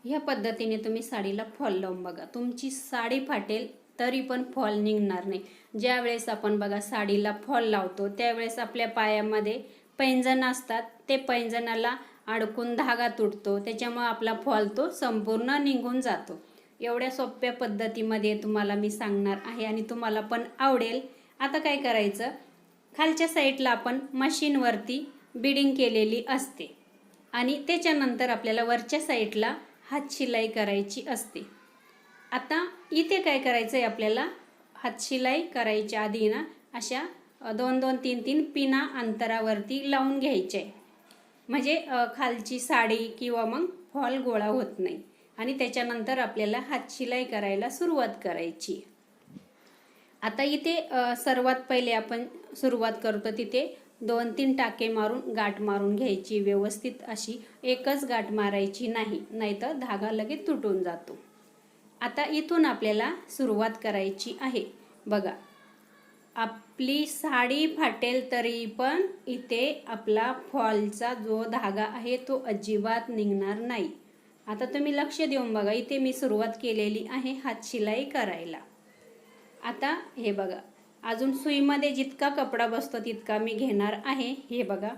ह्या पद्धतीने तुम्ही साडीला फॉल लावून बघा, तुमची साडी फाटेल तरी पण फॉल निघणार नाही। ज्या वेळेस आपण बघा साडीला फॉल लावतो त्यावेळेस आपल्या पायामध्ये पैंजण असतात, ते पैंजणाला अडकून धागा तुटतो, त्याच्यामुळे आपला फॉल तो संपूर्ण निघून जातो। एवढ्या सोप्या पद्धतीमध्ये तुम्हाला मी सांगणार आहे आणि तुम्हाला पण आवडेल। आता काय करायचं, खालच्या साईडला आपण मशीनवरती बिडिंग केलेली असते आणि त्याच्यानंतर आपल्याला वरच्या साईडला हात शिलाई करायची असते। आता इथे काय करायचं आहे, आपल्याला हात शिलाई करायच्या आधी ना अशा 2-2, 3-3 पिना अंतरावरती लावून घ्यायचे आहे, म्हणजे खालची साडी किंवा मग फॉल गोळा होत नाही। आणि त्याच्यानंतर आपल्याला हात शिलाई करायला सुरुवात करायची। आता इथे सर्वात पहिले आपण सुरुवात करतो तिथे 2-3 टाके मारून गाठ मारून घ्यायची व्यवस्थित अशी, एकच गाठ मारायची नाही, नाहीतर धागा लगेच तुटून जातो। आता इथून आपल्याला सुरुवात करायची आहे। बघा, आपली साडी फाटेल तरी पण इथे आपला फॉलचा जो धागा आहे तो अजिबात निघणार नाही। आता तुम्ही लक्ष देऊन बघा, इथे मी सुरुवात केलेली आहे हात शिलाई करायला। आता हे बघा, अजून सुईमध्ये जितका कपडा बसतो तितका मी घेणार आहे। हे बघा,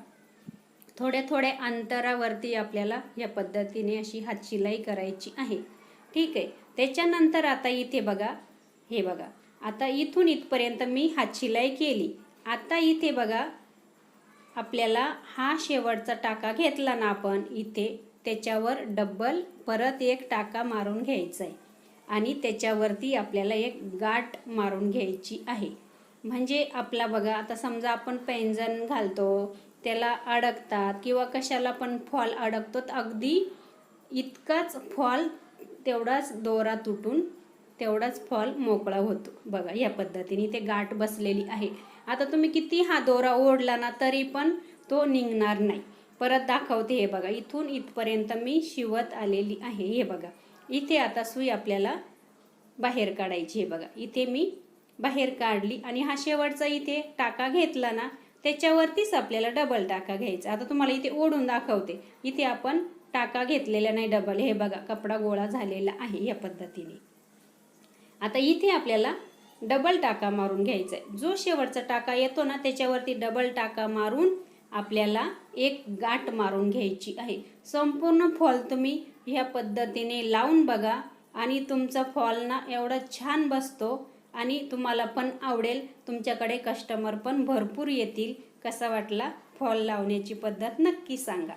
थोड्या थोड्या अंतरावरती आपल्याला या पद्धतीने अशी हात शिलाई करायची आहे, ठीक आहे। त्याच्यानंतर आता इथे बघा, हे बघा, आता इथून इथपर्यंत मी हात शिलाई केली। आता इथे बघा, आपल्याला हा शेवटचा टाका घेतला ना आपण इथे, त्याच्यावर डबल परत एक टाका मारून घ्यायचा आहे आणि त्याच्यावरती आपल्याला एक गाठ मारून घ्यायची आहे। म्हणजे आपला बघा, आता समजा आपण पैंजण घालतो त्याला अडकतात किंवा कशाला पण फॉल अडकतो, अगदी इतकाच फॉल, तेवढाच दोरा तुटून तेवढाच फॉल मोकळा होतो। बघा, या पद्धतीने ते गाठ बसलेली आहे। आता तुम्ही किती हा दोरा ओढला ना तरी पण तो निघणार नाही। परत दाखवते, हे बघा, इथून इथपर्यंत मी शिवत आलेली आहे। हे बघा, इथे आता सुई आपल्याला बाहेर काढायची। हे बघा, इथे मी बाहेर काढली आणि हा शेवटचा इथे टाका घेतला ना त्याच्यावरतीच आपल्याला डबल टाका घ्यायचा। आता तुम्हाला इथे ओढून दाखवते, इथे आपण टाका घेतलेला नाही डबल, हे बघा कपडा गोळा झालेला आहे या पद्धतीने। आता इथे आपल्याला डबल टाका मारून घ्यायचा आहे। जो शेवटचा टाका येतो ना त्याच्यावरती डबल टाका मारून आपल्याला एक गाठ मारून घ्यायची आहे। संपूर्ण फॉल तुम्ही ह्या पद्धतीने लावून बघा आणि तुमचा फॉल ना एवढा छान बसतो आणि तुम्हाला पण आवडेल। तुमच्याकडे कस्टमर पण भरपूर येतील। कसा वाटला फॉल लावण्याची पद्धत नक्की सांगा।